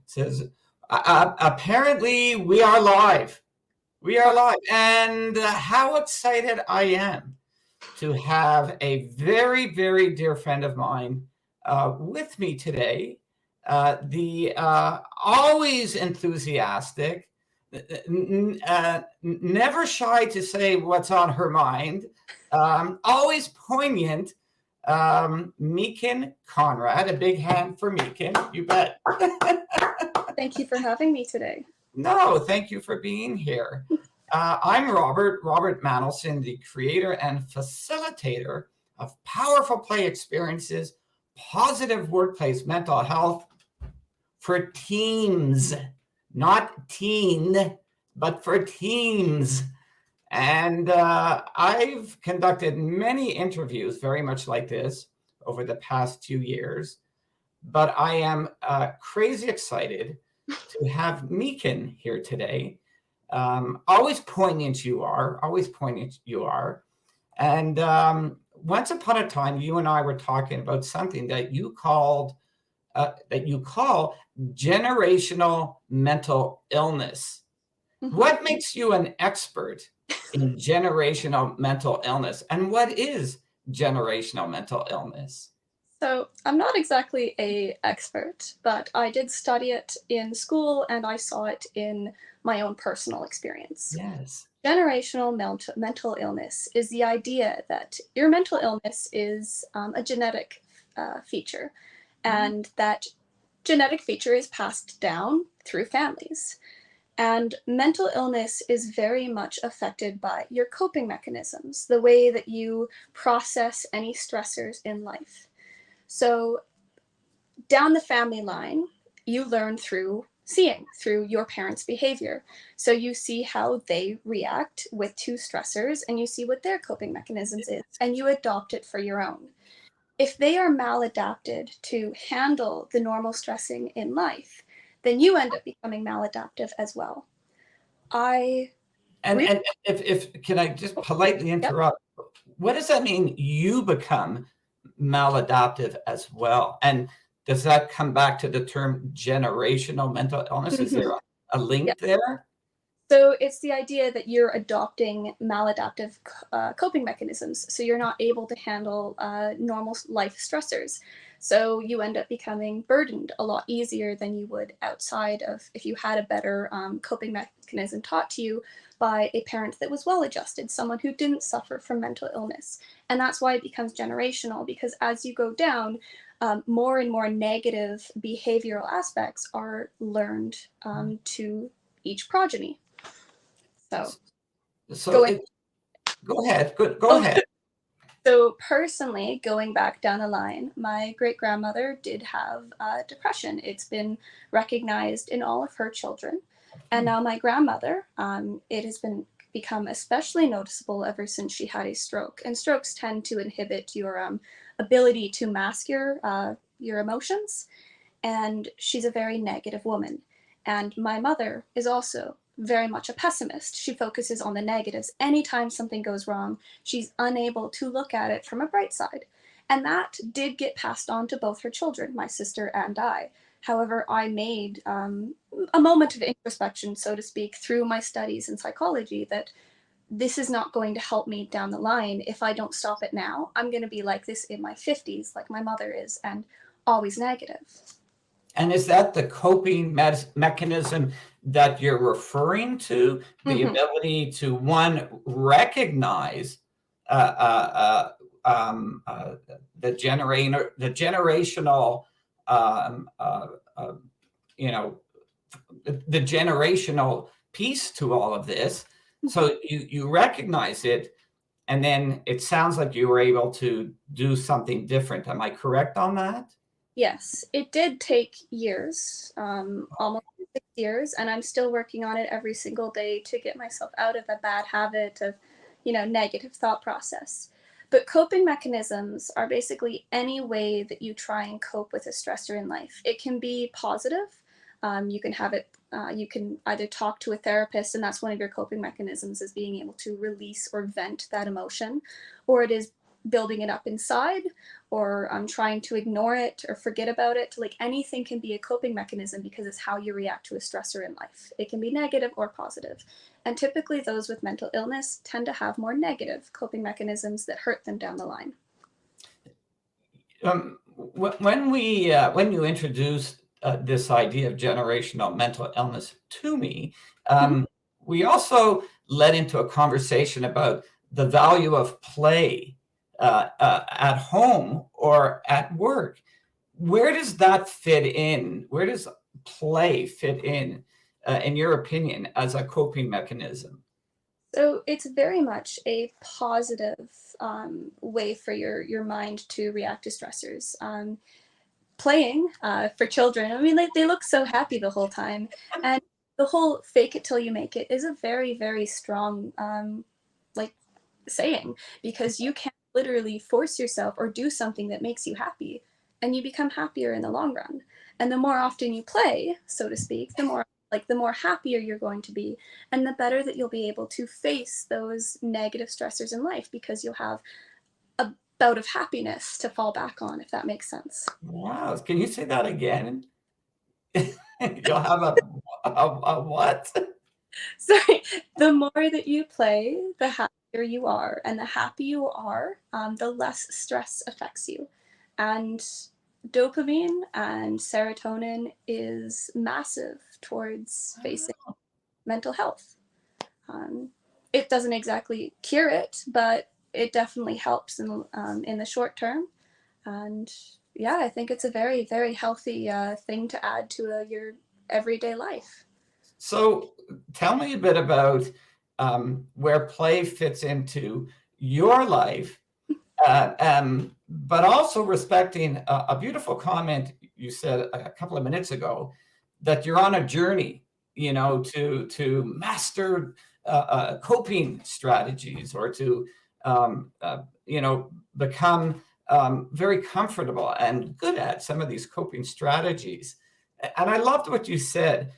says, apparently we are live. We are live. And how excited I am to have a very, very dear friend of mine with me today. The always enthusiastic, never shy to say what's on her mind, always poignant, Meakin Conrad. A big hand for Meakin, you bet. Thank you for having me today. No, thank you for being here. I'm Robert Mandelson, the creator and facilitator of powerful play experiences, positive workplace mental health for teams, not teen, but for teams. And I've conducted many interviews very much like this over the past 2 years, but I am crazy excited to have Meakin here today. Always poignant you are, And once upon a time, you and I were talking about something that you call generational mental illness. What makes you an expert in generational mental illness, and what is generational mental illness? So I'm not exactly an expert, but I did study it in school and I saw it in my own personal experience. Yes. Generational mental illness is the idea that your mental illness is a genetic feature, and that genetic feature is passed down through families. And mental illness is very much affected by your coping mechanisms, the way that you process any stressors in life. So down the family line, you learn through seeing, through your parents' behavior. So you see how they react with two stressors and you see what their coping mechanisms is, and you adopt it for your own. If they are maladapted to handle the normal stressing in life, then you end up becoming maladaptive as well. And if can I just politely interrupt? Yep. What does that mean? You become maladaptive as well, and does that come back to the term generational mental illness? Is there a link there? So it's the idea that you're adopting maladaptive coping mechanisms, so you're not able to handle normal life stressors. So you end up becoming burdened a lot easier than you would outside of if you had a better coping mechanism taught to you by a parent that was well-adjusted, someone who didn't suffer from mental illness. And that's why it becomes generational, because as you go down, more and more negative behavioral aspects are learned to each progeny. So go ahead. Go ahead. So personally, going back down the line, my great-grandmother did have depression. It's been recognized in all of her children. And now my grandmother, it has become especially noticeable ever since she had a stroke. And strokes tend to inhibit your ability to mask your emotions. And she's a very negative woman. And my mother is also very much a pessimist. She focuses on the negatives. Anytime something goes wrong, she's unable to look at it from a bright side. And that did get passed on to both her children, my sister and I. However, I made a moment of introspection, so to speak, through my studies in psychology, that this is not going to help me down the line. If I don't stop it now, I'm going to be like this in my 50s, like my mother is, and always negative. And is that the coping mechanism that you're referring to? The ability to, one, recognize the generational, the generational piece to all of this. So you recognize it, and then it sounds like you were able to do something different. Am I correct on that? Yes, it did take years, almost 6 years, and I'm still working on it every single day to get myself out of the bad habit of, negative thought process. But coping mechanisms are basically any way that you try and cope with a stressor in life. It can be positive. You can have it. You can either talk to a therapist, and that's one of your coping mechanisms, is being able to release or vent that emotion, or it is building it up inside, or I'm trying to ignore it or forget about it. Like anything can be a coping mechanism because it's how you react to a stressor in life. It can be negative or positive. And typically those with mental illness tend to have more negative coping mechanisms that hurt them down the line. When you introduced this idea of generational mental illness to me, we also led into a conversation about the value of play at home or at work. Where does that fit in? Where does play fit in your opinion, as a coping mechanism? So it's very much a positive way for your mind to react to stressors. Playing for children, I mean, they look so happy the whole time. And the whole fake it till you make it is a very, very strong like saying, because you can literally force yourself or do something that makes you happy, and you become happier in the long run. And the more often you play, so to speak, the more happier you're going to be, and the better that you'll be able to face those negative stressors in life, because you'll have a bout of happiness to fall back on, if that makes sense. Wow, can you say that again? You'll have a what? Sorry, the more that you play, the happier you are, and the happier you are, the less stress affects you. And dopamine and serotonin is massive towards facing mental health. Um, it doesn't exactly cure it, but it definitely helps in the short term. And yeah, I think it's a very, very healthy thing to add to your everyday life. So tell me a bit about where play fits into your life, but also respecting a beautiful comment you said a couple of minutes ago, that you're on a journey, to master coping strategies, or to, become very comfortable and good at some of these coping strategies. And I loved what you said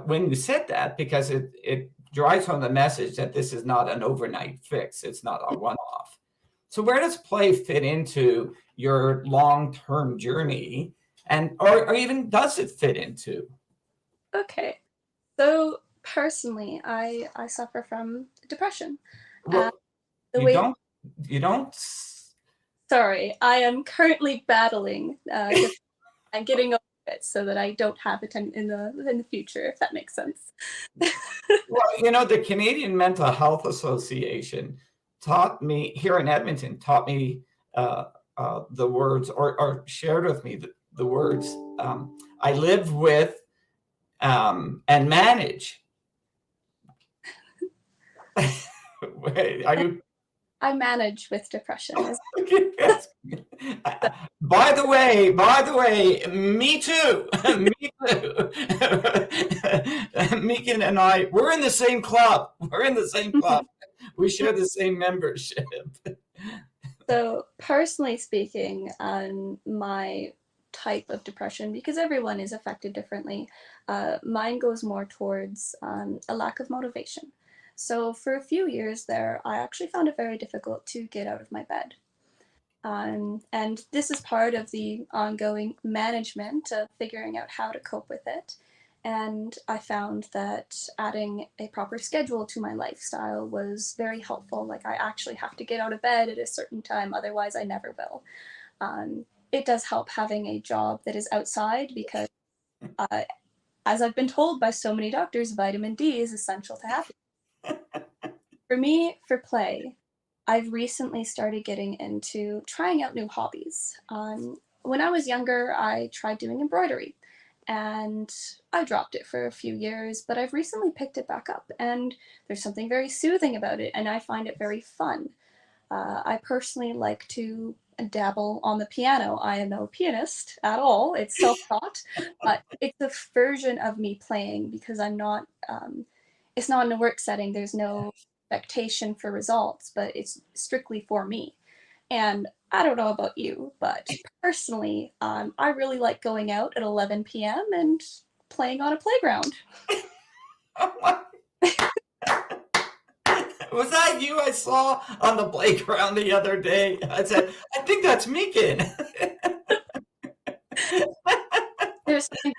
when you said that, because it drives home the message that this is not an overnight fix. It's not a one-off. So where does play fit into your long-term journey, or even does it fit into? Okay, so personally, I suffer from depression. And Well, the you way, don't, you don't. sorry, I am currently battling. I'm getting over it so that I don't have it in the future, if that makes sense. Well, the Canadian Mental Health Association here in Edmonton, taught me the words, or shared with me the words, I live with and manage. Wait, are you? I manage with depression. Yes. By the way, me too. Me too. Meakin and I, we're in the same club. We share the same membership. So personally speaking, my type of depression, because everyone is affected differently, mine goes more towards a lack of motivation. So for a few years there, I actually found it very difficult to get out of my bed. And this is part of the ongoing management of figuring out how to cope with it. And I found that adding a proper schedule to my lifestyle was very helpful. Like, I actually have to get out of bed at a certain time, otherwise I never will. It does help having a job that is outside, because uh, as I've been told by so many doctors, vitamin D is essential to happiness. For me, for play, I've recently started getting into trying out new hobbies. When I was younger, I tried doing embroidery, and I dropped it for a few years, but I've recently picked it back up, and there's something very soothing about it, and I find it very fun. I personally like to dabble on the piano. I am no pianist at all. It's self-taught, but it's a version of me playing, because I'm not. It's not in a work setting. There's no expectation for results, but it's strictly for me. And I don't know about you, but personally, I really like going out at 11 p.m. and playing on a playground. Was that you I saw on the playground the other day? I said, I think that's Meakin. There's something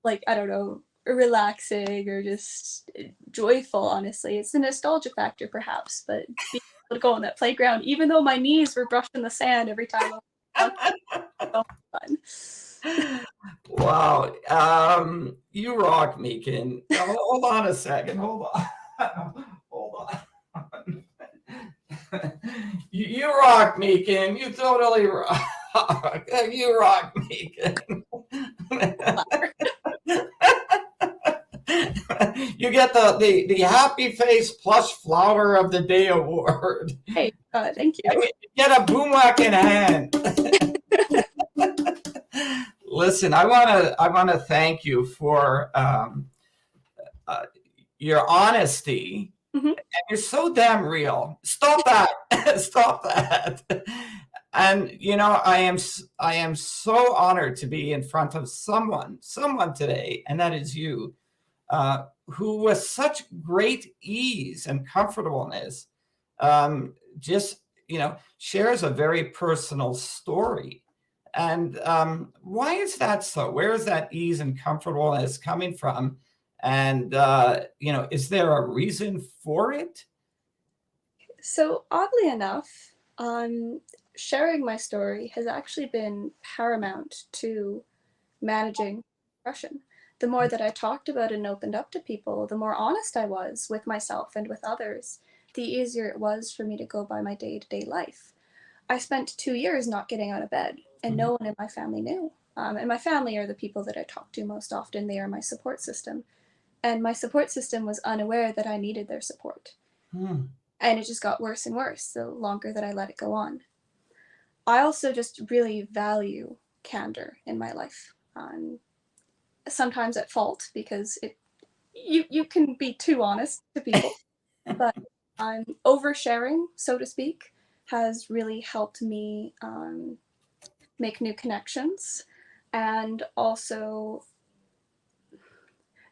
like, I don't know, relaxing or just joyful, honestly. It's a nostalgia factor, perhaps, but being able to go on that playground, even though my knees were brushing the sand every time I walked, so fun. Wow. You rock, Meakin. Hold on a second. Hold on. Hold on. You rock, Meakin. You totally rock. You rock, Meakin. You get the Happy Face Plus Flower of the Day award. Hey, thank you. You get a boomwhack in hand. Listen, I wanna thank you for your honesty. Mhm. And you're so damn real. Stop that. Stop that. And I am so honored to be in front of someone today, and that is you, who with such great ease and comfortableness just shares a very personal story. And why is that so? Where is that ease and comfortableness coming from? And is there a reason for it? So, oddly enough, sharing my story has actually been paramount to managing depression. The more that I talked about it and opened up to people, the more honest I was with myself and with others, the easier it was for me to go by my day to day life. I spent 2 years not getting out of bed, and Mhm. no one in my family knew. And my family are the people that I talk to most often, they are my support system. And my support system was unaware that I needed their support. Hmm. And it just got worse and worse the longer that I let it go on. I also just really value candor in my life. Sometimes at fault because you can be too honest to people, but oversharing, so to speak, has really helped me make new connections and also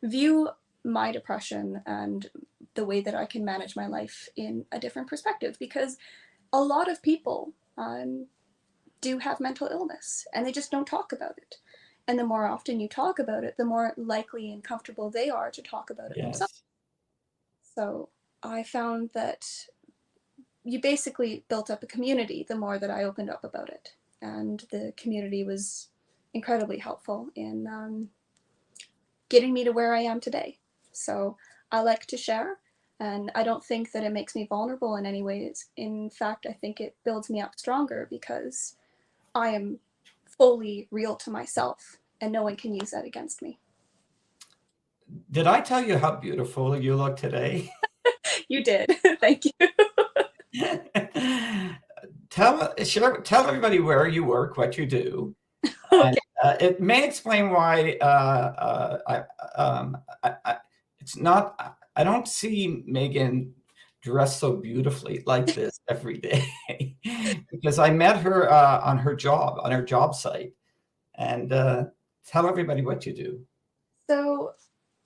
view my depression and the way that I can manage my life in a different perspective because a lot of people do have mental illness and they just don't talk about it. And the more often you talk about it, the more likely and comfortable they are to talk about it themselves. Yes. So I found that you basically built up a community the more that I opened up about it. And the community was incredibly helpful in getting me to where I am today. So I like to share, and I don't think that it makes me vulnerable in any ways. In fact, I think it builds me up stronger because I am fully real to myself, and no one can use that against me. Did I tell you how beautiful you look today? You did. Thank you. Tell everybody where you work, what you do, and Okay. it may explain why it's not. I don't see Megan dressed so beautifully like this every day because I met her on her job site, and tell everybody what you do. So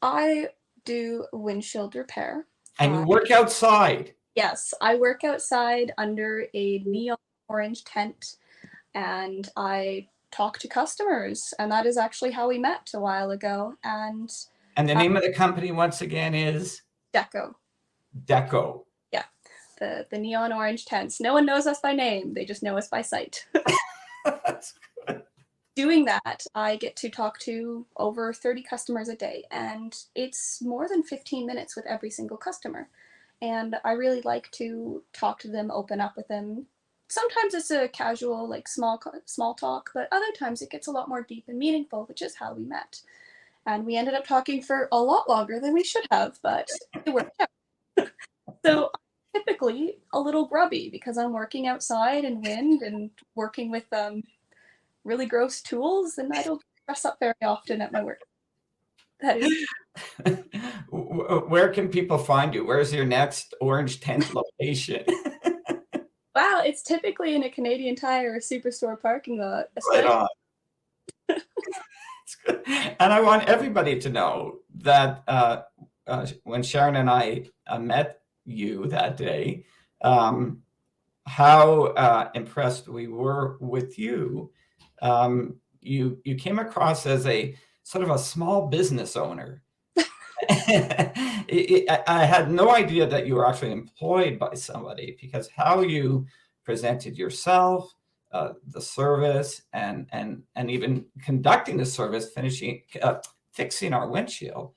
I do windshield repair. And you work outside. Yes, I work outside under a neon orange tent and I talk to customers. And that is actually how we met a while ago. And And the name of the company, once again, is Deco. Deco. Yeah, the neon orange tents. No one knows us by name, they just know us by sight. That's good. Doing that, I get to talk to over 30 customers a day, and it's more than 15 minutes with every single customer. And I really like to talk to them, open up with them. Sometimes it's a casual, like small talk, but other times it gets a lot more deep and meaningful, which is how we met. And we ended up talking for a lot longer than we should have, but it worked out. So I'm typically a little grubby because I'm working outside in wind and working with really gross tools, and I don't dress up very often at my work. That is, Where can people find you? Where's your next orange tent location? wow, it's typically in a Canadian Tire or Superstore parking lot, Right especially. on. It's good. And I want everybody to know that when Sharon and I met, you that day, how impressed we were with you. You came across as a sort of a small business owner. I had no idea that you were actually employed by somebody, because how you presented yourself, the service, and even conducting the service, fixing our windshield,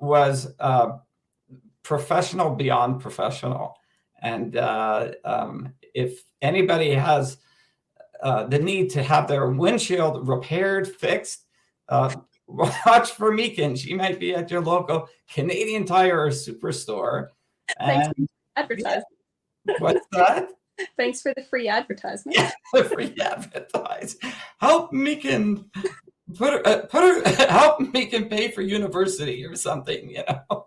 was professional beyond professional. And if anybody has the need to have their windshield repaired, fixed, watch for Meakin. She might be at your local Canadian Tire or Superstore. Thanks And for advertising. yeah, what's that? Thanks for the free advertisement. Free advertise. Help Meakin help Meakin pay for university or something, you know.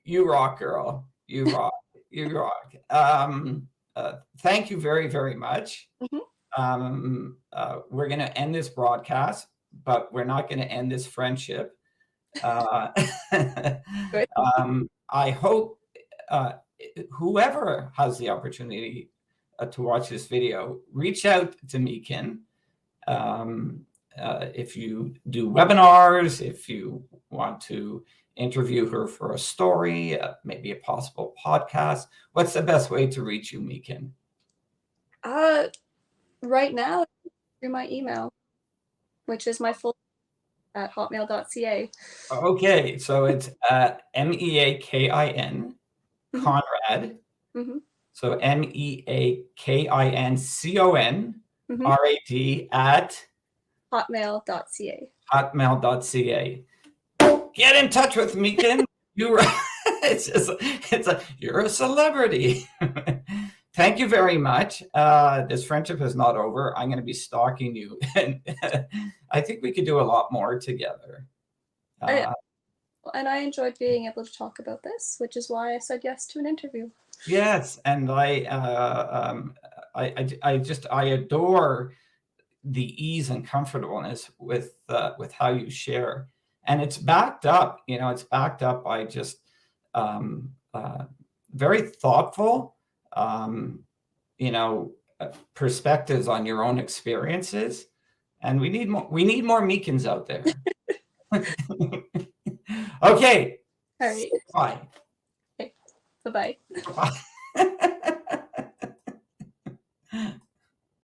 You rock, girl. You rock. You rock. Thank you very, very much. We're going to end this broadcast, but we're not going to end this friendship. I hope whoever has the opportunity to watch this video, reach out to Meakin. If you do webinars, if you want to interview her for a story, maybe a possible podcast, what's the best way to reach you, Meakin? Right now, through my email, which is my full at hotmail.ca. Okay, so it's Meakin, Conrad. So MEAKINCONRAD at hotmail.ca. hotmail.ca. Get in touch with Meakin. You're a celebrity. Thank you very much. This friendship is not over. I'm going to be stalking you, and I think we could do a lot more together. And I enjoyed being able to talk about this, which is why I said yes to an interview. Yes, and I adore the ease and comfortableness with how you share, and it's backed up. You know, it's backed up by just very thoughtful, perspectives on your own experiences, and we need more. We need more Meakins out there. Okay. All right. Bye. Okay. Bye-bye. Bye.